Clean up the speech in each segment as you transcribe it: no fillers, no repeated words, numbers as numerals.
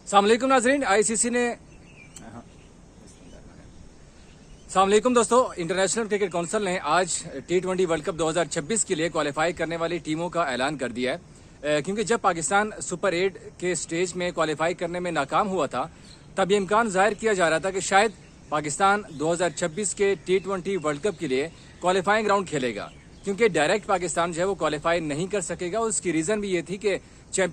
अस्सलाम वालेकुम नाजरीन। आईसीसी ने अस्सलाम दोस्तों, इंटरनेशनल क्रिकेट काउंसिल ने आज T20 वर्ल्ड कप 2026 के लिए क्वालिफाई करने वाली टीमों का ऐलान कर दिया है। क्योंकि जब पाकिस्तान सुपर 8 के स्टेज में क्वालिफाई करने में नाकाम हुआ था, तब ये इम्कान जाहिर किया जा रहा था कि शायद पाकिस्तान 2026 के T20 वर्ल्ड कप के लिए क्वालिफाइंग राउंड खेलेगा, क्योंकि डायरेक्ट पाकिस्तान जो है वो क्वालिफाई नहीं कर सकेगा। उसकी रीजन भी ये थी कि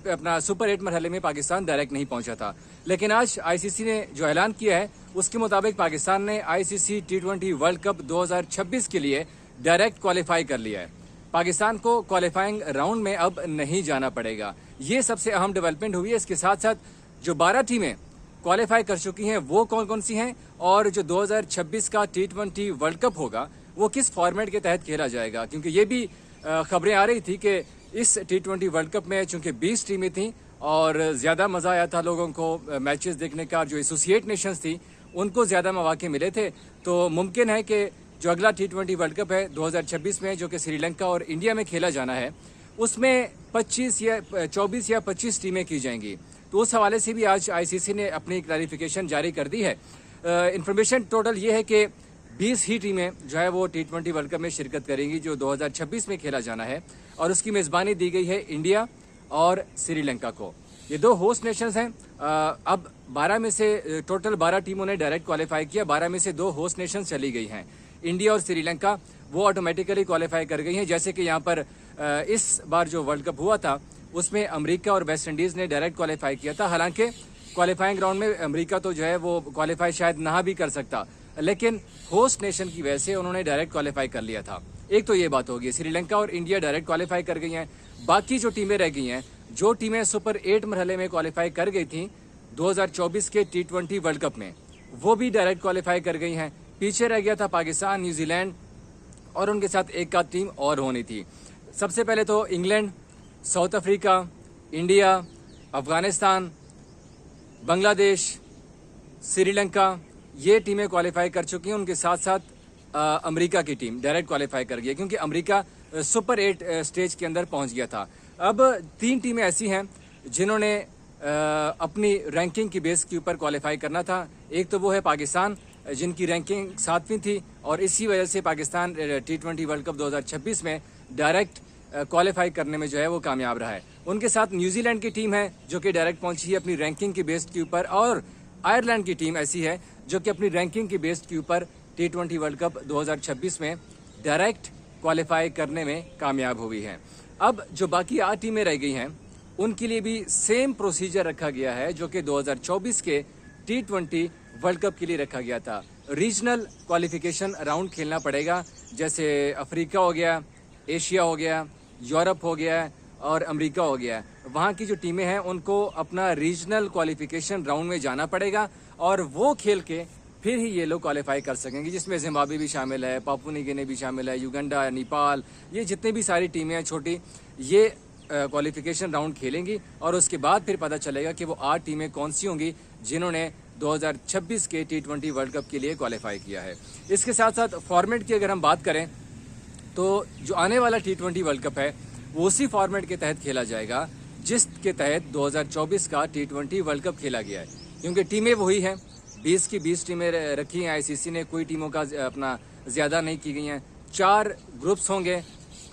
अपना सुपर 8 मरहले में पाकिस्तान डायरेक्ट नहीं पहुंचा था। लेकिन आज आईसीसी ने जो ऐलान किया है उसके मुताबिक पाकिस्तान ने आईसीसी T20 वर्ल्ड कप 2026 के लिए डायरेक्ट क्वालिफाई कर लिया है। पाकिस्तान को क्वालिफाइंग राउंड में अब नहीं जाना पड़ेगा। ये सबसे अहम डेवलपमेंट हुई है। इसके साथ साथ जो 12 टीमें क्वालिफाई कर चुकी हैं वो कौन कौन सी हैं, और जो 2026 का T20 वर्ल्ड कप होगा वो किस फॉर्मेट के तहत खेला जाएगा। क्योंकि ये भी खबरें आ रही थी कि इस T20 वर्ल्ड कप में चूंकि 20 टीमें थीं और ज़्यादा मज़ा आया था लोगों को मैचेस देखने का। जो एसोसिएट नेशंस थी उनको ज़्यादा मौके मिले थे, तो मुमकिन है कि जो अगला T20 वर्ल्ड कप है 2026 में, जो कि श्रीलंका और इंडिया में खेला जाना है, उसमें 24 या 25 टीमें की जाएंगी। तो उस हवाले से भी आज आईसीसी ने अपनी क्लैरिफिकेशन जारी कर दी है। इंफॉर्मेशन टोटल ये है कि 20 ही टीमें जो है वो T20 वर्ल्ड कप में शिरकत करेंगी जो 2026 में खेला जाना है, और उसकी मेज़बानी दी गई है इंडिया और श्रीलंका को। ये दो होस्ट नेशंस हैं। अब 12 में से टोटल 12 टीमों ने डायरेक्ट क्वालिफाई किया, 12 में से 2 होस्ट नेशंस चली गई हैं। इंडिया और श्रीलंका वो ऑटोमेटिकली क्वालिफाई कर गई हैं। जैसे कि यहाँ पर इस बार जो वर्ल्ड कप हुआ था उसमें अमेरिका और वेस्ट इंडीज़ ने डायरेक्ट क्वालिफाई किया था। हालांकि क्वालिफाइंग राउंड में अमेरिका तो जो है वो क्वालिफाई शायद ना भी कर सकता, लेकिन होस्ट नेशन की वजह से उन्होंने डायरेक्ट क्वालिफाई कर लिया था। एक तो ये बात होगी, श्रीलंका और इंडिया डायरेक्ट क्वालिफाई कर गई हैं। बाकी जो टीमें रह गई हैं, जो टीमें सुपर 8 मरहले में क्वालिफाई कर गई थी 2024 के T20 वर्ल्ड कप में, वो भी डायरेक्ट क्वालिफाई कर गई हैं। पीछे रह गया था पाकिस्तान, न्यूजीलैंड और उनके साथ एक आध टीम और होनी थी। सबसे पहले तो England, south Africa, India, Afghanistan, Bangladesh, Sri Lanka, ये टीमें क्वालिफाई कर चुकी हैं। उनके साथ साथ अमेरिका की टीम डायरेक्ट क्वालिफाई कर गई है, क्योंकि अमेरिका सुपर 8 स्टेज के अंदर पहुंच गया था। अब 3 टीमें ऐसी हैं जिन्होंने अपनी रैंकिंग की बेस के ऊपर क्वालिफाई करना था। एक तो वो है पाकिस्तान, जिनकी रैंकिंग 7वीं थी, और इसी वजह से पाकिस्तान T20 वर्ल्ड कप 2026 में डायरेक्ट क्वालिफाई करने में जो है वो कामयाब रहा है। उनके साथ न्यूजीलैंड की टीम है जो कि डायरेक्ट पहुंची है अपनी रैंकिंग की बेस के ऊपर, और आयरलैंड की टीम ऐसी है जो कि अपनी रैंकिंग की बेस के ऊपर T20 वर्ल्ड कप 2026 में डायरेक्ट क्वालिफाई करने में कामयाब हुई है। अब जो बाकी 8 टीमें रह गई हैं उनके लिए भी सेम प्रोसीजर रखा गया है जो कि 2024 के T20 वर्ल्ड कप के लिए रखा गया था। रीजनल क्वालिफिकेशन राउंड खेलना पड़ेगा, जैसे अफ्रीका हो गया, एशिया हो गया, यूरोप हो गया और अमेरिका हो गया। वहाँ की जो टीमें हैं उनको अपना रीजनल क्वालिफिकेशन राउंड में जाना पड़ेगा, और वो खेल के फिर ही ये लोग क्वालिफाई कर सकेंगे, जिसमें जिम्बाब्वे भी शामिल है, पापुआ न्यू गिनी भी शामिल है, युगांडा, नेपाल, ये जितनी भी सारी टीमें हैं छोटी, ये क्वालिफिकेशन राउंड खेलेंगी। और उसके बाद फिर पता चलेगा कि वो 8 टीमें कौन सी होंगी जिन्होंने 2026 के T20 वर्ल्ड कप के लिए क्वालिफाई किया है। इसके साथ साथ फॉर्मेट की अगर हम बात करें तो जो आने वाला T20 वर्ल्ड कप है वो उसी फॉर्मेट के तहत खेला जाएगा जिसके तहत 2024 का T20 वर्ल्ड कप खेला गया है। क्योंकि टीमें वही हैं, 20 की 20 टीमें रखी हैं आईसीसी ने, कोई टीमों का अपना ज़्यादा नहीं की गई हैं। 4 ग्रुप्स होंगे,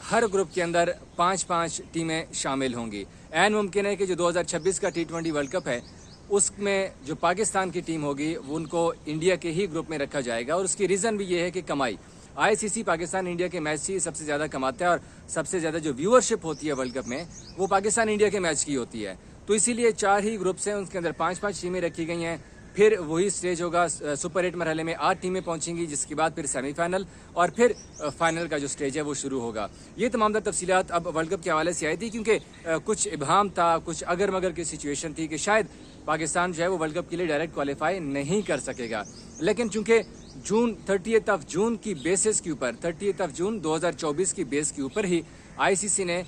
हर ग्रुप के अंदर 5-5 टीमें शामिल होंगी। ऐन मुमकिन है कि जो 2026 का T20 वर्ल्ड कप है उसमें जो पाकिस्तान की टीम होगी वो उनको इंडिया के ही ग्रुप में रखा जाएगा, और उसकी रीज़न भी ये है कि कमाई। आईसीसी पाकिस्तान इंडिया के मैच ही सबसे ज़्यादा कमाता है, और सबसे ज़्यादा जो व्यूअरशिप होती है वर्ल्ड कप में वो पाकिस्तान इंडिया के मैच की होती है। तो इसीलिए 4 ही ग्रुप्स हैं, उसके अंदर 5-5 टीमें रखी गई हैं। फिर वही स्टेज होगा, सुपर 8 मरहले में 8 टीमें पहुंचेंगी, जिसके बाद फिर सेमीफाइनल और फिर फाइनल का जो स्टेज है वो शुरू होगा। ये तमाम तफसीलात अब वर्ल्ड कप के हवाले से आई थी, क्योंकि कुछ इबहम था, कुछ अगर मगर की सिचुएशन थी कि शायद पाकिस्तान जो है वो वर्ल्ड कप के लिए डायरेक्ट क्वालिफाई नहीं कर सकेगा। लेकिन चूंकि 30 जून की बेसिस के ऊपर, 30 जून 2024 की बेस के ऊपर ही आईसीसी ने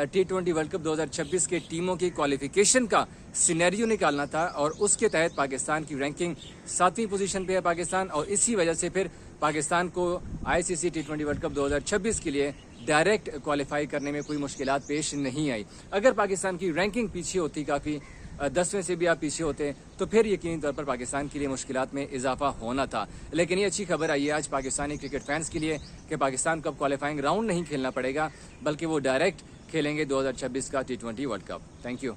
T20 वर्ल्ड कप 2026 के टीमों की क्वालिफिकेशन का सिनेरियो निकालना था, और उसके तहत पाकिस्तान की रैंकिंग 7वीं पोजीशन पे है पाकिस्तान, और इसी वजह से फिर पाकिस्तान को आईसीसी T20 वर्ल्ड कप 2026 के लिए डायरेक्ट क्वालिफाई करने में कोई मुश्किलात पेश नहीं आई। अगर पाकिस्तान की रैंकिंग पीछे होती काफ़ी 10वें से भी आप पीछे होते तो फिर यकीनी तौर पर पाकिस्तान के लिए मुश्किलात में इजाफा होना था। लेकिन ये अच्छी खबर आई है आज पाकिस्तानी क्रिकेट फैंस के लिए कि पाकिस्तान को अब क्वालिफाइंग राउंड नहीं खेलना पड़ेगा, बल्कि वो डायरेक्ट खेलेंगे 2026 का T20 world cup. Thank you.